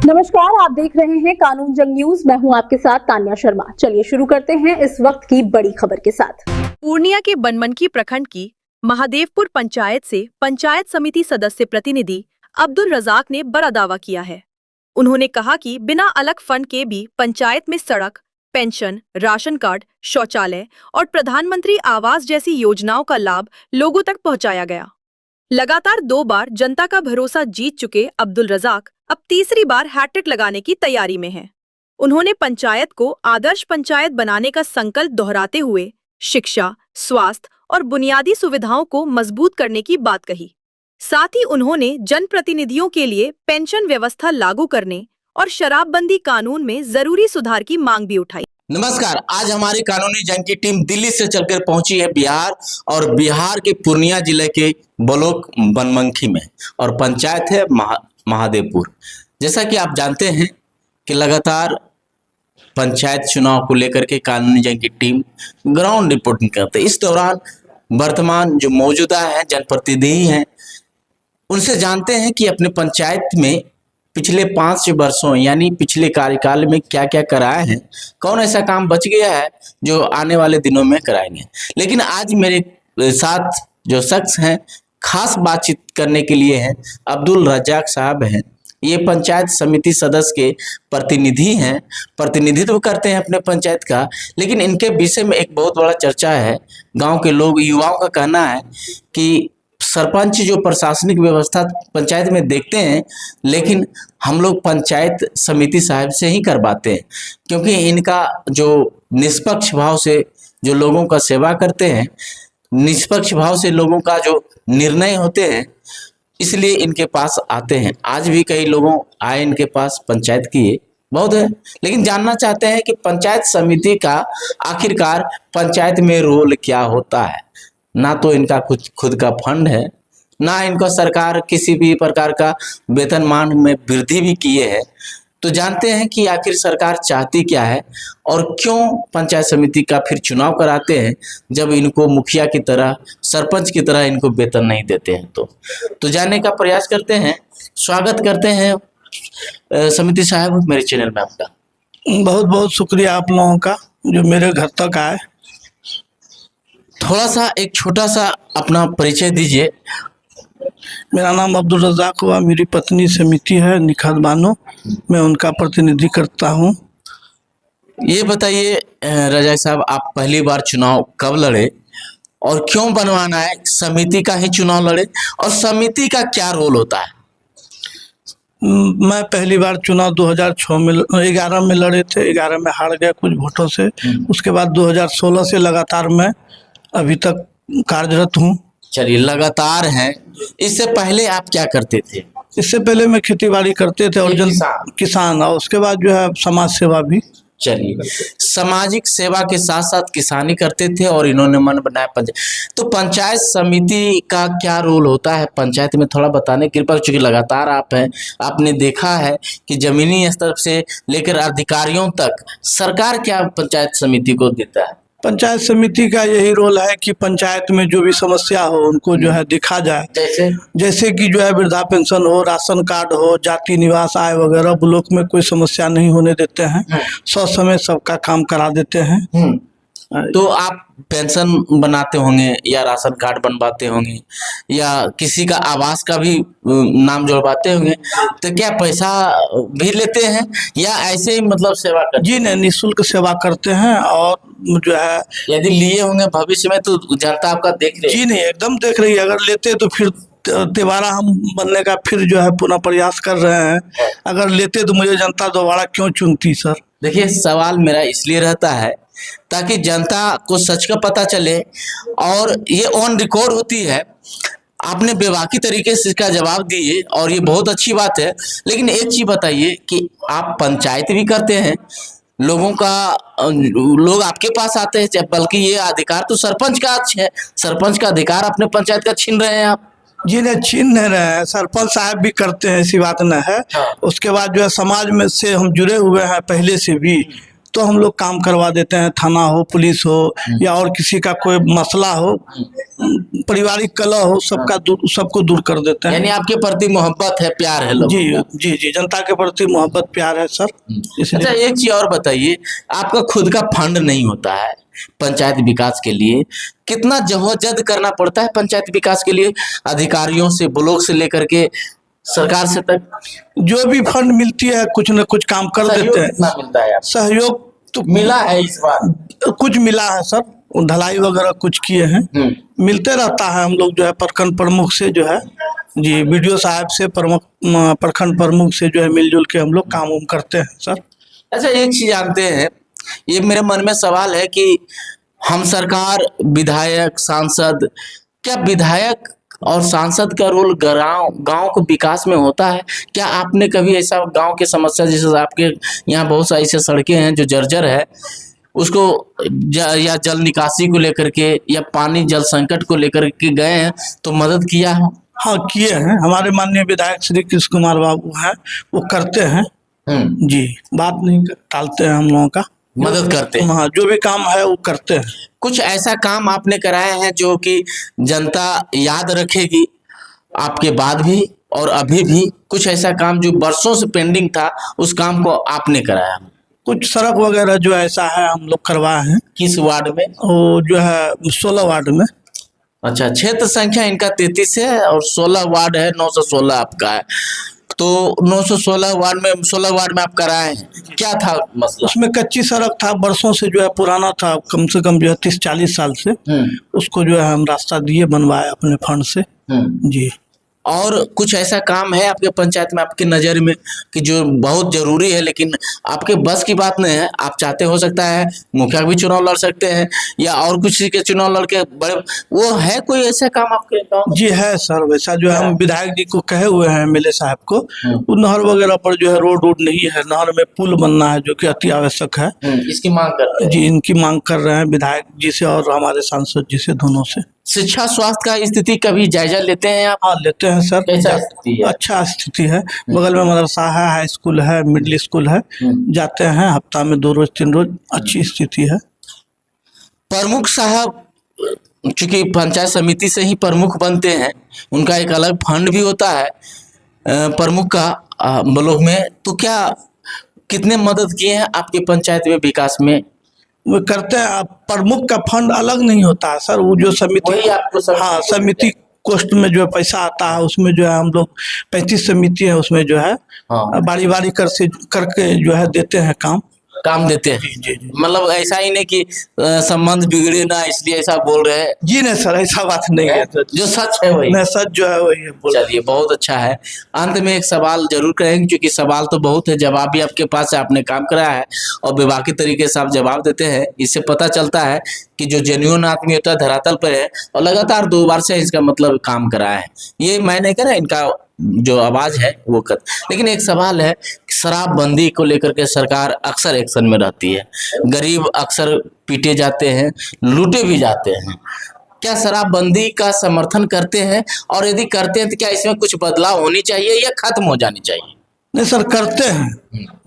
नमस्कार, आप देख रहे हैं कानून जंग न्यूज। मैं हूं आपके साथ तान्या शर्मा। चलिए शुरू करते हैं इस वक्त की बड़ी खबर के साथ। पूर्णिया के बनमनखी प्रखंड की महादेवपुर पंचायत से पंचायत समिति सदस्य प्रतिनिधि अब्दुल रजाक ने बड़ा दावा किया है। उन्होंने कहा कि बिना अलग फंड के भी पंचायत में सड़क, पेंशन, राशन कार्ड, शौचालय और प्रधानमंत्री आवास जैसी योजनाओं का लाभ लोगों तक पहुंचाया गया। लगातार 2 बार जनता का भरोसा जीत चुके अब्दुल रजाक अब तीसरी बार हैट्रिक लगाने की तैयारी में हैं। उन्होंने पंचायत को आदर्श पंचायत बनाने का संकल्प दोहराते हुए शिक्षा, स्वास्थ्य और बुनियादी सुविधाओं को मजबूत करने की बात कही। साथ ही उन्होंने जनप्रतिनिधियों के लिए पेंशन व्यवस्था लागू करने और शराबबंदी कानून में जरूरी सुधार की मांग भी उठाई। नमस्कार, आज हमारी कानूनी जंग की टीम दिल्ली से चलकर पहुंची है बिहार और बिहार के पूर्णिया जिले के ब्लॉक बनमनखी में और पंचायत है महादेवपुर। जैसा कि आप जानते हैं कि लगातार पंचायत चुनाव को लेकर के कानूनी जंग की टीम ग्राउंड रिपोर्टिंग करते है। इस दौरान वर्तमान जो मौजूदा है जनप्रतिनिधि हैं उनसे जानते हैं कि अपने पंचायत में पिछले 5 वर्षों यानी पिछले कार्यकाल में क्या क्या कराए हैं, कौन ऐसा काम बच गया है जो आने वाले दिनों में कराएंगे। लेकिन आज मेरे साथ जो शख्स हैं खास बातचीत करने के लिए हैं अब्दुल रजाक साहब हैं। ये पंचायत समिति सदस्य के प्रतिनिधि हैं, प्रतिनिधित्व करते हैं अपने पंचायत का। लेकिन इनके विषय में एक बहुत बड़ा चर्चा है। गांव के लोग, युवाओं का कहना है कि सरपंच जो प्रशासनिक व्यवस्था पंचायत में देखते हैं, लेकिन हम लोग पंचायत समिति साहब से ही करवाते हैं, क्योंकि इनका जो निष्पक्ष भाव से जो लोगों का सेवा करते हैं, निष्पक्ष भाव से लोगों का जो निर्णय होते हैं, इसलिए इनके पास आते हैं। आज भी कई लोगों आए इनके पास, पंचायत की बहुत है, लेकिन जानना चाहते हैं कि पंचायत समिति का आखिरकार पंचायत में रोल क्या होता है। ना तो इनका कुछ खुद का फंड है, ना इनको सरकार किसी भी प्रकार का वेतनमान में वृद्धि भी किए है। तो जानते हैं कि आखिर सरकार चाहती क्या है और क्यों पंचायत समिति का फिर चुनाव कराते हैं जब इनको मुखिया की तरह, सरपंच की तरह इनको वेतन नहीं देते हैं। तो जानने का प्रयास करते हैं। स्वागत करते हैं समिति साहब मेरे चैनल में आपका। बहुत बहुत शुक्रिया आप लोगों का जो मेरे घर तक आए। थोड़ा सा एक छोटा सा अपना परिचय दीजिए। मेरा नाम अब्दुल रजाक हुआ, मेरी पत्नी समिति है निखात बानो, मैं उनका प्रतिनिधि करता हूं। ये बताइए रजाक साहब, आप पहली बार चुनाव कब लड़े और क्यों बनवाना है समिति का ही चुनाव लड़े और समिति का क्या रोल होता है? मैं पहली बार चुनाव 2006 में 11 में लड़े थे। 11 में हार गया कुछ वोटों से। उसके बाद 2016 से लगातार मैं अभी तक कार्यरत हूँ। चलिए, लगातार हैं। इससे पहले आप क्या करते थे? इससे पहले मैं खेती बाड़ी करते थे और किसान, और उसके बाद जो है समाज सेवा भी। चलिए, सामाजिक सेवा के साथ साथ किसानी करते थे और इन्होंने मन बनाया पंचायत। तो पंचायत समिति का क्या रोल होता है पंचायत में, थोड़ा बताने की कृपा, चूंकि लगातार आप हैं, आपने देखा है कि जमीनी स्तर से लेकर अधिकारियों तक सरकार क्या पंचायत समिति को देता है। पंचायत समिति का यही रोल है कि पंचायत में जो भी समस्या हो उनको जो है देखा जाए। जैसे कि जो है वृद्धा पेंशन हो, राशन कार्ड हो, जाति निवास आय वगैरह, ब्लॉक में कोई समस्या नहीं होने देते हैं। समय सबका काम करा देते हैं। तो आप पेंशन बनाते होंगे या राशन कार्ड बनवाते होंगे या किसी का आवास का भी नाम जोड़वाते होंगे, तो क्या पैसा भी लेते हैं या ऐसे ही मतलब सेवा करते? जी नहीं, निःशुल्क सेवा करते हैं। और जो है यदि लिए होंगे भविष्य में तो जनता आपका देख रही है? जी नहीं, एकदम देख रही है। अगर लेते तो फिर दोबारा हम बनने का फिर जो है पुनः प्रयास कर रहे हैं। अगर लेते तो मुझे जनता दोबारा क्यों चुनती सर? देखिए, सवाल मेरा इसलिए रहता है ताकि जनता को सच का पता चले और ये ऑन रिकॉर्ड होती है। आपने बेबाकी तरीके से इसका जवाब दिए और ये बहुत अच्छी बात है। लेकिन एक चीज बताइए कि आप पंचायत भी करते हैं, लोगों का लोग आपके पास आते हैं, बल्कि ये अधिकार तो सरपंच का है, सरपंच का अधिकार अपने पंचायत का छीन रहे हैं आप। जी नहीं, छीन नहीं रहे हैं, सरपंच साहब भी करते हैं, ऐसी बात न है। उसके बाद जो है समाज में से हम जुड़े हुए हैं पहले से भी, तो हम लोग काम करवा देते हैं। थाना हो, पुलिस हो या और किसी का कोई मसला हो, पारिवारिक कलह हो, सबको दूर कर देते हैं। यानी आपके प्रति मोहब्बत है, प्यार है लोग। जी जी जी, जनता के प्रति मोहब्बत प्यार है सर। अच्छा, इसलिए एक चीज और बताइए, आपका खुद का फंड नहीं होता है पंचायत विकास के लिए, कितना जद्दोजहद करना पड़ता है पंचायत विकास के लिए, अधिकारियों से, ब्लॉक से लेकर के सरकार से तक? जो भी फंड मिलती है कुछ न कुछ काम कर सहयोग देते हैं। कितना मिलता है आपको? सहयोग तो मिला है इस बार? कुछ मिला है सर, ढलाई वगैरह कुछ किए हैं, मिलते रहता है। हम लोग जो है प्रखंड प्रमुख से जो है जी, बीडीओ साहब से, प्रखंड प्रमुख से जो है मिलजुल के हम लोग काम वाम करते हैं सर। अच्छा, एक चीज जानते हैं, ये मेरे मन में सवाल है कि हम सरकार, विधायक, सांसद, क्या विधायक और सांसद का रोल गांव के विकास में होता है? क्या आपने कभी ऐसा गांव की समस्या, जैसे आपके यहाँ बहुत सारी ऐसी सड़कें हैं जो जर्जर है, उसको या जल निकासी को लेकर के या पानी जल संकट को लेकर के गए हैं तो मदद किया है? हाँ, किए हैं। हमारे माननीय विधायक श्री कृष्ण कुमार बाबू हैं, वो करते हैं जी, बात नहीं टालते हैं हम लोगों का, मदद करते हैं। हाँ, जो भी काम है वो करते हैं। कुछ ऐसा काम आपने कराया है जो कि जनता याद रखेगी आपके बाद भी और अभी भी? कुछ ऐसा काम जो बरसों से पेंडिंग था, उस काम को आपने कराया? कुछ सड़क वगैरह जो ऐसा है हम लोग करवाए हैं। किस वार्ड में? वो जो है 16 वार्ड में। अच्छा, क्षेत्र संख्या इनका 33 है और 16 वार्ड है, 916 आपका है, तो 916 वार्ड में, 16 वार्ड में आप कराए हैं। क्या था मसला? उसमें कच्ची सड़क था, बरसों से जो है पुराना था, कम से कम जो है 30-40 साल से। उसको जो है हम रास्ता दिए, बनवाए अपने फंड से जी। और कुछ ऐसा काम है आपके पंचायत में, आपकी नज़र में, कि जो बहुत जरूरी है लेकिन आपके बस की बात नहीं है? आप चाहते, हो सकता है मुखिया भी चुनाव लड़ सकते हैं या और कुछ के चुनाव लड़ के बड़े, वो है कोई ऐसा काम आपके गाँव? जी है सर, वैसा जो है हम विधायक जी को कहे हुए हैं, एमएलए साहब को। वो नहर वगैरह पर जो है रोड नहीं है, नहर में पुल बनना है जो कि अति आवश्यक है। इसकी मांग करते हैं जी, इनकी मांग कर रहे हैं विधायक जी से और हमारे सांसद जी से, दोनों से। शिक्षा स्वास्थ्य का स्थिति कभी जायजा लेते हैं आप? हाँ, लेते हैं सर। कैसा स्थिति है? अच्छा स्थिति है, बगल में मदरसा है, हाई स्कूल है, मिडिल स्कूल है, जाते हैं हफ्ता में 2 रोज 3 रोज, अच्छी स्थिति है। प्रमुख साहब चूंकि पंचायत समिति से ही प्रमुख बनते हैं, उनका एक अलग फंड भी होता है प्रमुख का ब्लॉक में, तो क्या कितने मदद किए हैं आपके पंचायत में विकास में? वो करते हैं, प्रमुख का फंड अलग नहीं होता है सर, वो जो समिति, हाँ, समिति कोष्ठ में जो है पैसा आता है, उसमें जो है हम लोग 35 समिति है, उसमें जो है बारी बारी करके जो है देते हैं, काम देते हैं। जी, मतलब ऐसा ही नहीं कि संबंध बिगड़े ना, इसलिए ऐसा बोल रहे हैं? जी नहीं सर, ऐसा बात नहीं है, जो सच है वही। नहीं, सच जो है वही है। चलिए, बहुत अच्छा है। अंत में एक सवाल जरूर करेंगे, क्योंकि सवाल तो बहुत है, जवाब भी आपके पास है, आपने काम कराया है और विभागीय तरीके से आप जवाब देते हैं। इससे पता चलता है कि जो जेन्युइन आदमी होता है धरातल पर है और लगातार 2 बार से इसका मतलब काम कराया है। ये मैं नहीं कह रहा, इनका जो आवाज है वो कर। लेकिन एक सवाल है, शराबबंदी को लेकर के सरकार अक्सर एक्शन में रहती है, गरीब अक्सर पीटे जाते हैं, लूटे भी जाते हैं। क्या शराबबंदी का समर्थन करते हैं? और यदि करते हैं तो क्या इसमें कुछ बदलाव होनी चाहिए या खत्म हो जानी चाहिए? नहीं सर, करते हैं,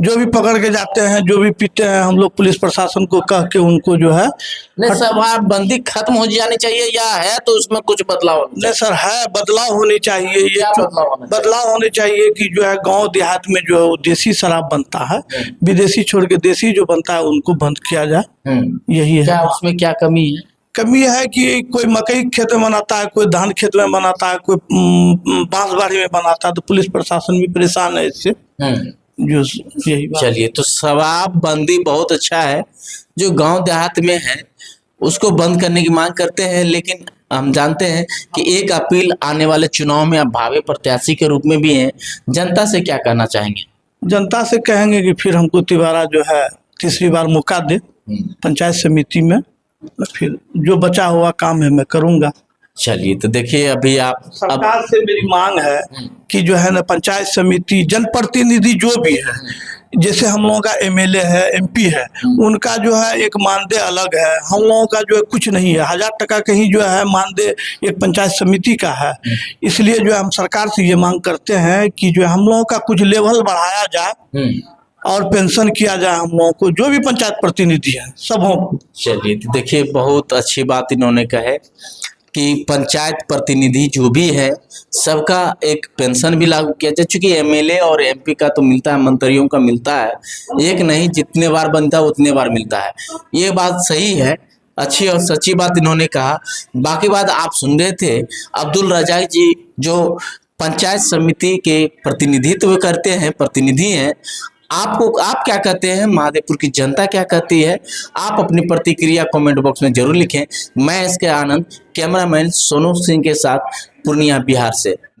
जो भी पकड़ के जाते हैं, जो भी पीते हैं, हम लोग पुलिस प्रशासन को कह के उनको जो है। नहीं, शराबबंदी खत्म हो जानी चाहिए या है तो उसमें कुछ बदलाव? नहीं सर, है, बदलाव होनी चाहिए। ये बदलाव होने चाहिए कि जो है गांव देहात में जो है वो देसी शराब बनता है, विदेशी छोड़ के देसी जो बनता है उनको बंद किया जाए, यही है। क्या उसमें क्या कमी है? कमी है कि कोई मकई खेत में बनाता है, कोई धान खेत में बनाता है, कोई बांसबाड़ी में बनाता है, तो पुलिस प्रशासन भी परेशान है इससे, जो यही बात। चलिए, तो शराबबंदी बहुत अच्छा है, जो गांव देहात में है उसको बंद करने की मांग करते हैं। लेकिन हम जानते हैं कि एक अपील आने वाले चुनाव में आप भावी प्रत्याशी के रूप में भी हैं, जनता से क्या कहना चाहेंगे? जनता से कहेंगे कि फिर हमको तिबारा जो है 3री बार मौका दे पंचायत समिति में, फिर जो बचा हुआ काम है मैं करूंगा। चलिए, तो देखिए, अभी आप सरकार से मेरी मांग है कि जो है ना पंचायत समिति, जनप्रतिनिधि जो भी है, जैसे हम लोगों का एमएलए है, एमपी है, उनका जो है एक मानदेय अलग है, हम लोगों का जो है कुछ नहीं है, 1000 टका कहीं जो है मानदेय एक पंचायत समिति का है। इसलिए जो है हम सरकार से ये मांग करते हैं कि जो हम लोगों का कुछ लेवल बढ़ाया जाए, और पेंशन किया जाए हम लोगों को, जो भी पंचायत प्रतिनिधि है सबों को। चलिए, तो देखिए बहुत अच्छी बात इन्होंने कहे कि पंचायत प्रतिनिधि जो भी है सबका एक पेंशन भी लागू किया जाए, चूंकि एमएलए और एमपी का तो मिलता है, मंत्रियों का मिलता है, एक नहीं जितने बार बनता है उतने बार मिलता है। ये बात सही है, अच्छी और सच्ची बात इन्होंने कहा। बाकी बात आप सुन रहे थे अब्दुल रजाक जी जो पंचायत समिति के प्रतिनिधित्व करते हैं, प्रतिनिधि हैं। आप क्या कहते हैं, महादेवपुर की जनता क्या कहती है, आप अपनी प्रतिक्रिया कमेंट बॉक्स में जरूर लिखें। मैं इसके आनंद, कैमरामैन सोनू सिंह के साथ पूर्णिया बिहार से।